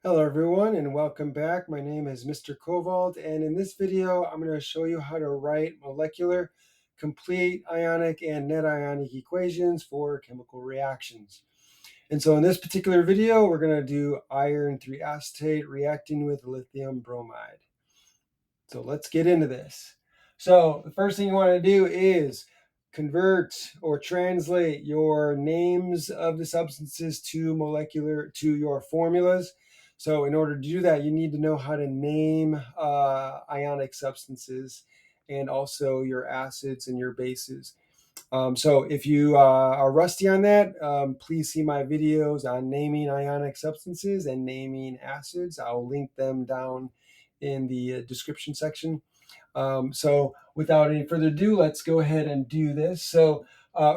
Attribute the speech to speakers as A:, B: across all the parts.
A: Hello everyone and welcome back. My name is Mr. Kovold, and in this video I'm going to show you how to write molecular, complete ionic and net ionic equations for chemical reactions. And so in this particular video we're going to do iron 3 acetate reacting with lithium bromide. So let's get into this. So the first thing you want to do is convert or translate your names of the substances to your formulas. So in order to do that, you need to know how to name ionic substances and also your acids and your bases. So if you are rusty on that, please see my videos on naming ionic substances and naming acids. I'll link them down in the description section. So without any further ado, let's go ahead and do this. So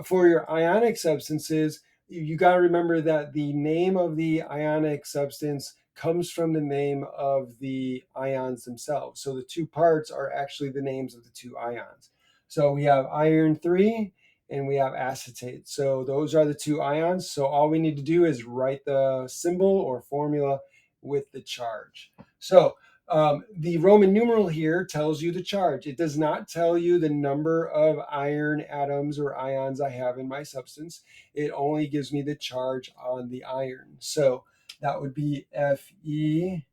A: for your ionic substances, you got to remember that the name of the ionic substance comes from the name of the ions themselves. So the two parts are actually the names of the two ions. So we have iron 3 and we have acetate. So those are the two ions. So all we need to do is write the symbol or formula with the charge. So the Roman numeral here tells you the charge. It does not tell you the number of iron atoms or ions I have in my substance. It only gives me the charge on the iron. So that would be Fe,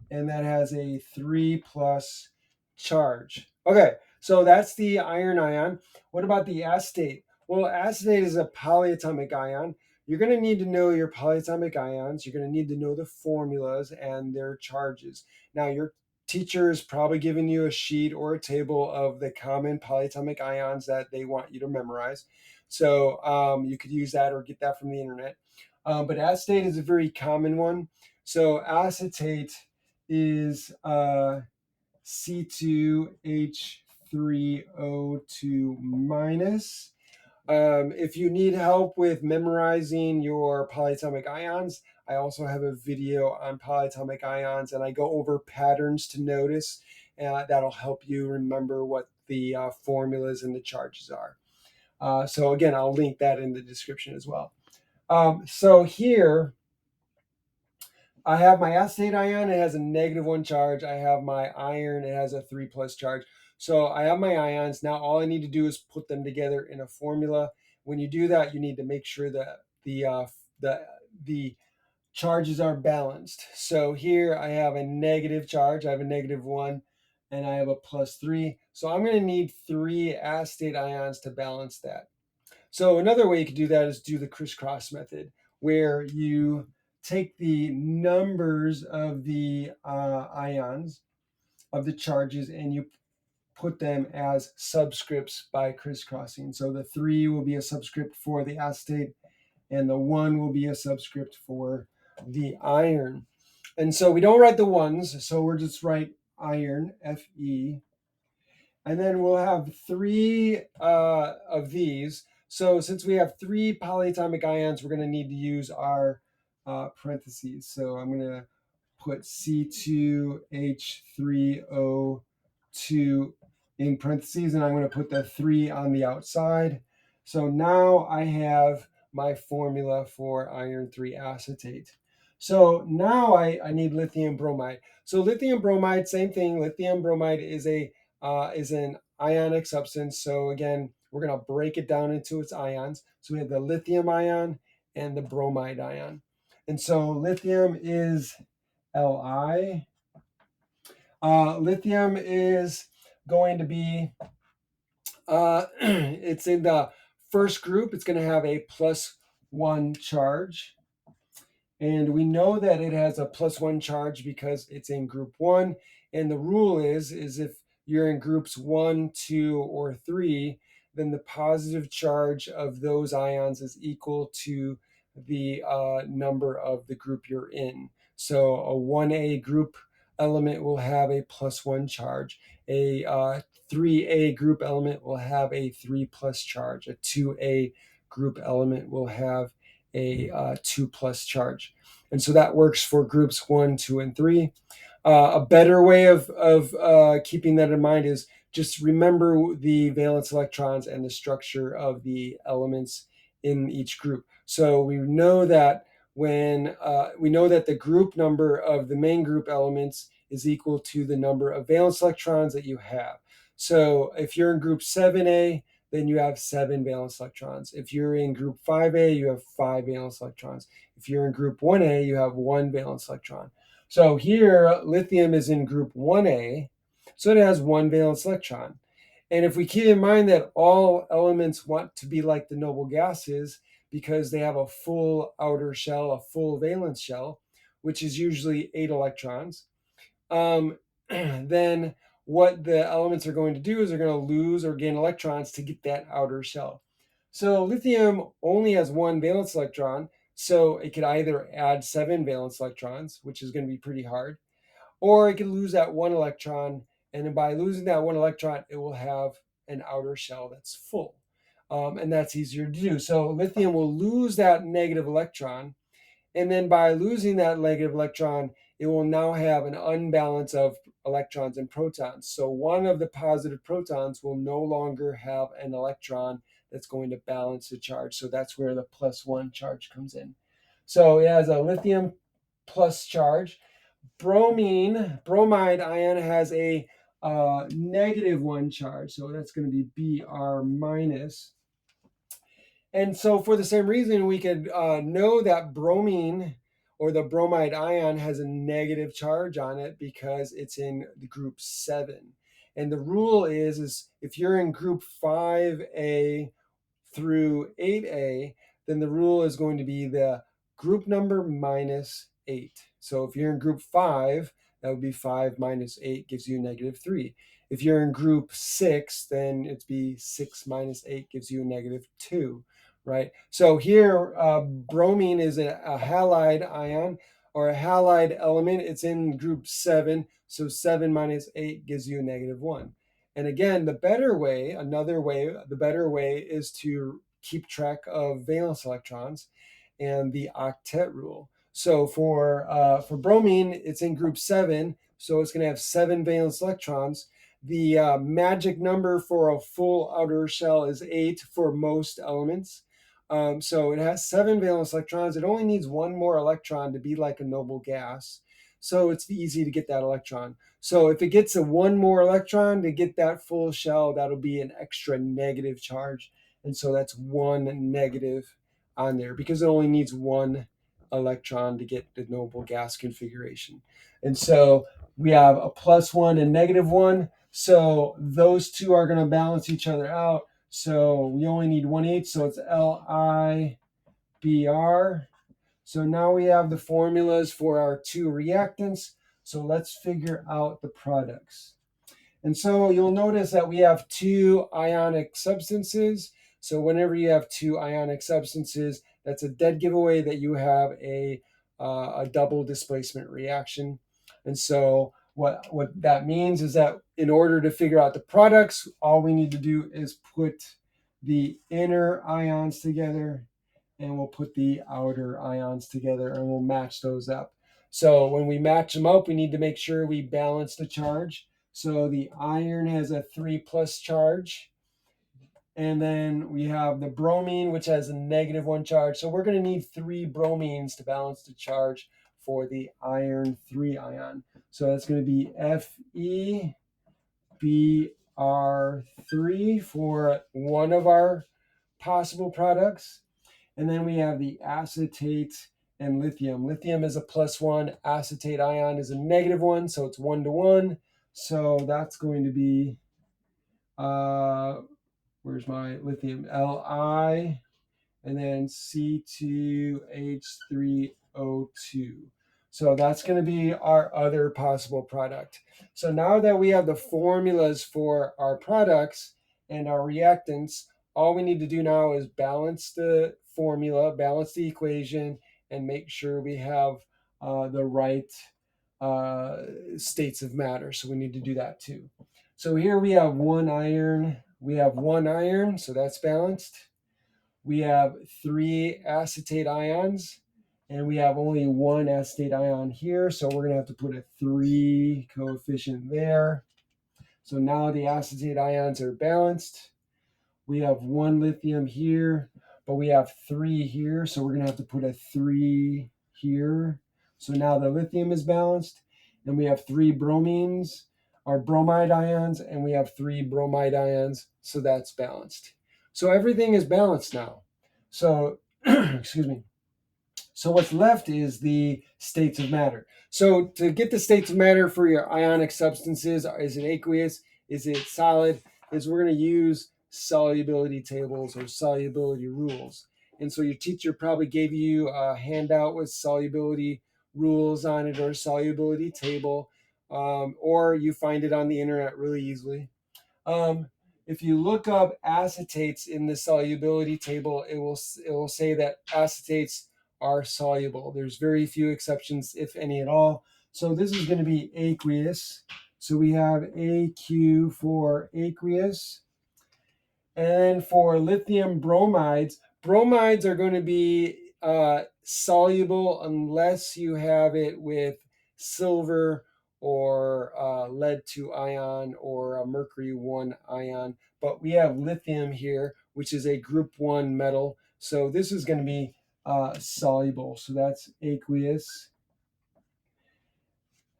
A: and that has a 3 plus charge. Okay, so that's the iron ion. What about the acetate? Well, acetate is a polyatomic ion. You're going to need to know your polyatomic ions. You're going to need to know the formulas and their charges. Now, your teacher is probably giving you a sheet or a table of the common polyatomic ions that they want you to memorize. So you could use that or get that from the internet. But acetate is a very common one. So acetate is C2H3O2 minus. If you need help with memorizing your polyatomic ions, I also have a video on polyatomic ions, and I go over patterns to notice. That'll help you remember what the formulas and the charges are. So again, I'll link that in the description as well. So here, I have my acetate ion, it has a -1 charge. I have my iron, it has a 3 plus charge. So I have my ions. Now all I need to do is put them together in a formula. When you do that, you need to make sure that the charges are balanced. So here I have a negative charge, I have a -1, and I have a +3. So I'm going to need 3 acetate ions to balance that. So another way you could do that is do the crisscross method, where you take the numbers of the ions, of the charges, and you put them as subscripts by crisscrossing. So the 3 will be a subscript for the acetate, and the 1 will be a subscript for the iron. And so we don't write the ones, so we'll just write iron, Fe, and then we'll have 3 of these. So since we have 3 polyatomic ions, we're going to need to use our parentheses. So I'm going to put C2H3O2 in parentheses, and I'm going to put the 3 on the outside. So now I have my formula for iron 3 acetate. So now I need lithium bromide. So lithium bromide, same thing. Lithium bromide is an ionic substance. So again, we're going to break it down into its ions. So we have the lithium ion and the bromide ion. And so lithium is Li. Lithium is going to be, it's in the first group. It's going to have a +1 charge. And we know that it has a +1 charge because it's in group 1. And the rule is if you're in groups 1, 2, or 3, then the positive charge of those ions is equal to the number of the group you're in. So a 1A group element will have a +1 charge. A 3A group element will have a 3 plus charge. A 2A group element will have a 2 plus charge. And so that works for groups 1, 2, and 3. A better way of keeping that in mind is just remember the valence electrons and the structure of the elements in each group. So we know that when we know that the group number of the main group elements is equal to the number of valence electrons that you have. So if you're in group 7A, then you have 7 valence electrons. If you're in group 5A, you have 5 valence electrons. If you're in group 1A, you have 1 valence electron. So here, lithium is in group 1A, so it has 1 valence electron. And if we keep in mind that all elements want to be like the noble gases because they have a full outer shell, a full valence shell, which is usually 8 electrons, then what the elements are going to do is they're going to lose or gain electrons to get that outer shell. So lithium only has 1 valence electron, so it could either add 7 valence electrons, which is going to be pretty hard, or it could lose that 1 electron, and then by losing that 1 electron, it will have an outer shell that's full. And that's easier to do. So lithium will lose that negative electron, and then by losing that negative electron, it will now have an unbalance of electrons and protons. So one of the positive protons will no longer have an electron that's going to balance the charge. So that's where the +1 charge comes in. So it has a lithium plus charge. Bromide ion has a -1 charge. So that's going to be Br minus. And so for the same reason, we could know that bromine or the bromide ion has a negative charge on it because it's in the group 7. And the rule is if you're in group 5A through 8A, then the rule is going to be the group number minus 8. So if you're in group 5, that would be 5 minus 8 gives you -3. If you're in group 6, then it'd be 6 minus 8 gives you -2, right? So here, bromine is a halide ion or a halide element. It's in group 7, so 7 minus 8 gives you -1. And again, the better way is to keep track of valence electrons and the octet rule. So for bromine, it's in group 7, so it's going to have 7 valence electrons. The magic number for a full outer shell is 8 for most elements. So it has 7 valence electrons. It only needs 1 more electron to be like a noble gas. So it's easy to get that electron. So if it gets a 1 more electron to get that full shell, that'll be an extra negative charge. And so that's 1 negative on there because it only needs 1 electron to get the noble gas configuration. And so we have a +1 and -1. So those two are going to balance each other out. So we only need 1H, so it's LiBr. So now we have the formulas for our 2 reactants. So let's figure out the products. And so you'll notice that we have 2 ionic substances. So whenever you have 2 ionic substances, that's a dead giveaway that you have a double displacement reaction. And so what that means is that in order to figure out the products, all we need to do is put the inner ions together, and we'll put the outer ions together, and we'll match those up. So when we match them up, we need to make sure we balance the charge. So the iron has a 3+ charge. And then we have the bromine, which has a -1 charge. So we're going to need 3 bromines to balance the charge for the iron 3 ion. So that's going to be FeBr3 for one of our possible products. And then we have the acetate and lithium. Lithium is a +1, acetate ion is a -1, so it's 1 to 1. So that's going to be, where's my lithium? Li, and then C2H3O2. So that's going to be our other possible product. So now that we have the formulas for our products and our reactants, all we need to do now is balance the formula, balance the equation, and make sure we have the right states of matter. So we need to do that too. So here we have 1 iron. We have 1 iron, so that's balanced. We have 3 acetate ions, and we have only 1 acetate ion here, so we're going to have to put a 3 coefficient there. So now the acetate ions are balanced. We have 1 lithium here, but we have 3 here, so we're going to have to put a 3 here. So now the lithium is balanced, and we have 3 bromines, or bromide ions, and we have 3 bromide ions, so that's balanced. So everything is balanced now. So, excuse me. So what's left is the states of matter. So to get the states of matter for your ionic substances, is it aqueous? Is it solid? Is we're going to use solubility tables or solubility rules. And so your teacher probably gave you a handout with solubility rules on it or solubility table, or you find it on the internet really easily. If you look up acetates in the solubility table, it will say that acetates are soluble. There's very few exceptions, if any at all. So this is going to be aqueous. So we have AQ for aqueous. And for lithium bromides, bromides are going to be soluble unless you have it with silver or lead 2 ion or a mercury 1 ion. But we have lithium here, which is a group 1 metal. So this is going to be soluble. So that's aqueous.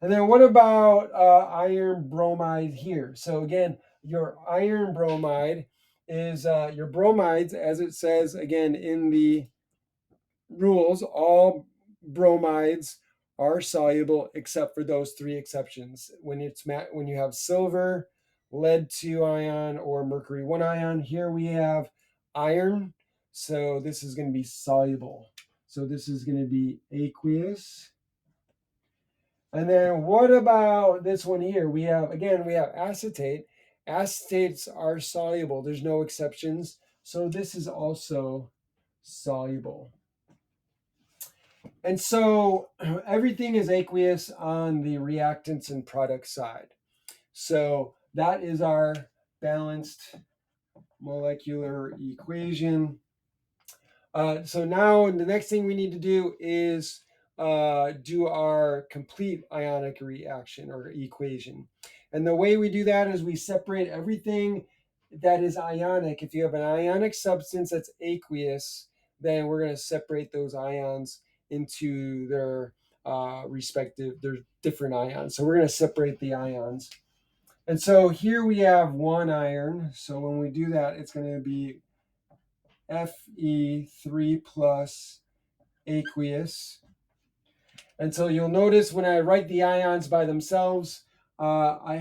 A: And then what about iron bromide here? So again, your iron bromide is your bromides, as it says again in the rules, all bromides are soluble except for those 3 exceptions. When you have silver, lead 2 ion, or mercury 1 ion, here we have iron. So this is going to be soluble. So this is going to be aqueous. And then what about this one here? We have acetate. Acetates are soluble. There's no exceptions. So this is also soluble. And so everything is aqueous on the reactants and product side. So that is our balanced molecular equation. So now the next thing we need to do is do our complete ionic reaction or equation. And the way we do that is we separate everything that is ionic. If you have an ionic substance that's aqueous, then we're going to separate those ions into their their different ions. So we're going to separate the ions. And so here we have 1 iron. So when we do that, it's going to be Fe3 plus aqueous. And so you'll notice when I write the ions by themselves, I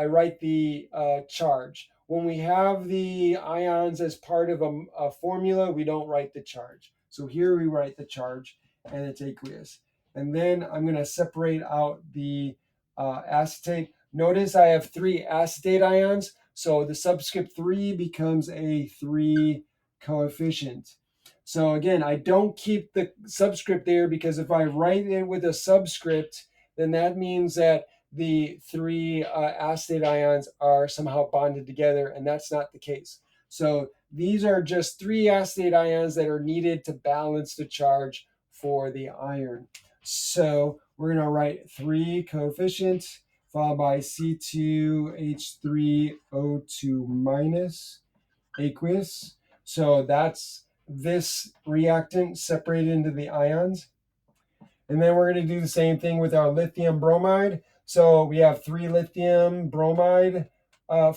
A: write the charge. When we have the ions as part of a formula, we don't write the charge. So here we write the charge, and it's aqueous. And then I'm going to separate out the acetate. Notice I have 3 acetate ions, so the subscript 3 becomes a 3 coefficient. So again, I don't keep the subscript there because if I write it with a subscript, then that means that the 3 acetate ions are somehow bonded together, and that's not the case. So these are just 3 acetate ions that are needed to balance the charge for the iron. So we're going to write 3 coefficient followed by C2H3O2 minus aqueous. So that's this reactant separated into the ions. And then we're going to do the same thing with our lithium bromide. So we have 3 lithium bromide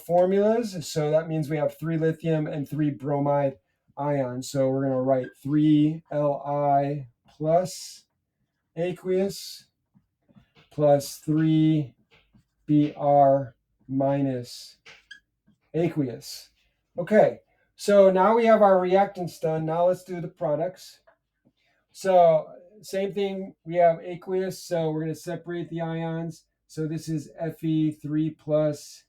A: formulas. So that means we have 3 lithium and 3 bromide ions. So we're going to write 3 Li plus aqueous plus 3 Br minus aqueous. Okay, so now we have our reactants done. Now let's do the products. So same thing, we have aqueous, so we're going to separate the ions. So this is Fe3 plus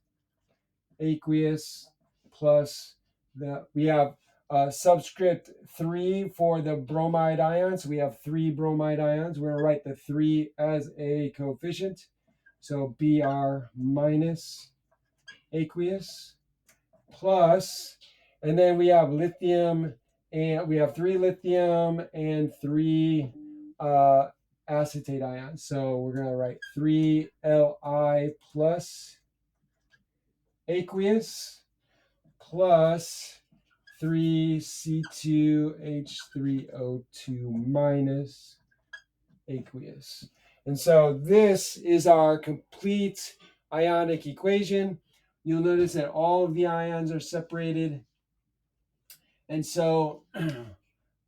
A: aqueous plus we have subscript 3 for the bromide ions. So we have 3 bromide ions. We're going to write the 3 as a coefficient. So Br minus aqueous plus, and then we have lithium, and we have 3 lithium and 3 acetate ions. So we're going to write 3 Li plus aqueous plus 3C2H3O2 minus aqueous. And so this is our complete ionic equation. You'll notice that all of the ions are separated. And so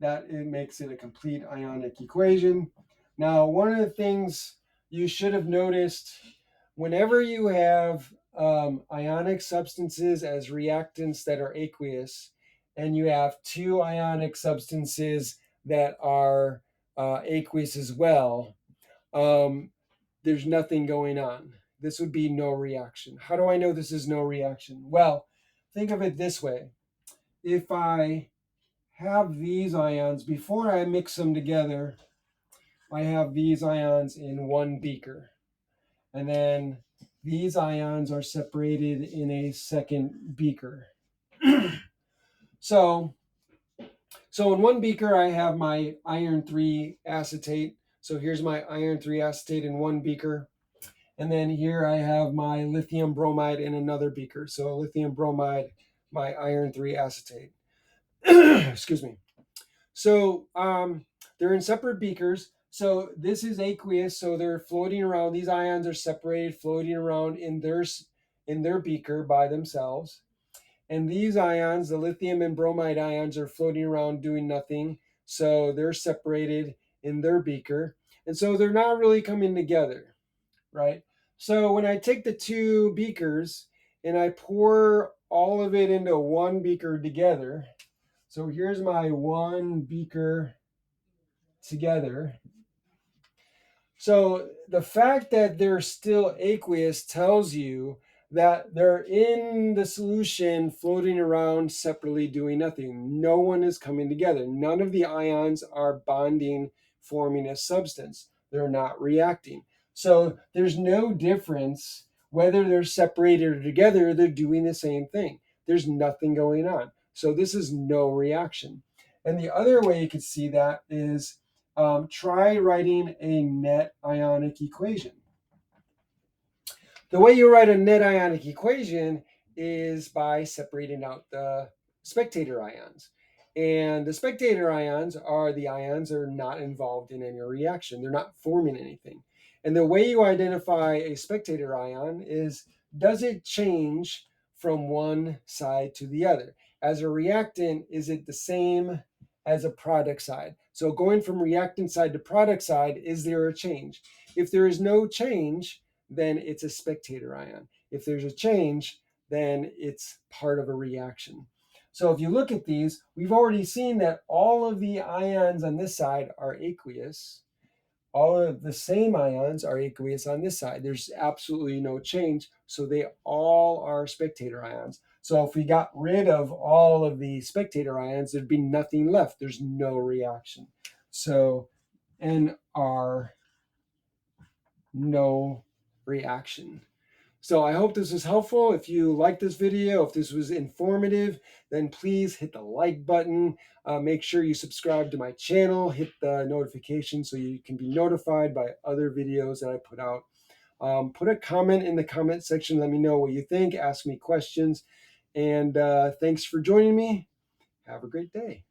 A: that it makes it a complete ionic equation. Now, one of the things you should have noticed, whenever you have ionic substances as reactants that are aqueous, and you have two ionic substances that are aqueous as well, there's nothing going on. This would be no reaction. How do I know this is no reaction? Well, think of it this way. If I have these ions, before I mix them together, I have these ions in one beaker. And then these ions are separated in a second beaker. So in one beaker, I have my iron 3 acetate. So here's my iron 3 acetate in one beaker. And then here I have my lithium bromide in another beaker. So lithium bromide, my iron 3 acetate. Excuse me. So they're in separate beakers. So this is aqueous. So they're floating around. These ions are separated, floating around in their beaker by themselves. And these ions, the lithium and bromide ions, are floating around doing nothing. So they're separated in their beaker. And so they're not really coming together, right? So when I take the two beakers and I pour all of it into one beaker together, so here's my one beaker together. So the fact that they're still aqueous tells you that they're in the solution floating around separately doing nothing. No one is coming together. None of the ions are bonding, forming a substance. They're not reacting. So there's no difference whether they're separated or together, they're doing the same thing. There's nothing going on. So this is no reaction. And the other way you could see that is try writing a net ionic equation. The way you write a net ionic equation is by separating out the spectator ions. And the spectator ions are the ions that are not involved in any reaction. They're not forming anything. And the way you identify a spectator ion is, does it change from one side to the other? As a reactant, is it the same as a product side? So going from reactant side to product side, is there a change? If there is no change, then it's a spectator ion. If there's a change, then it's part of a reaction. So if you look at these, we've already seen that all of the ions on this side are aqueous. All of the same ions are aqueous on this side. There's absolutely no change. So they all are spectator ions. So if we got rid of all of the spectator ions, there'd be nothing left. There's no reaction. So NR, no reaction. So I hope this was helpful. If you like this video, if this was informative, then please hit the like button. Make sure you subscribe to my channel, hit the notification so you can be notified by other videos that I put out. Put a comment in the comment section. Let me know what you think. Ask me questions. And thanks for joining me. Have a great day.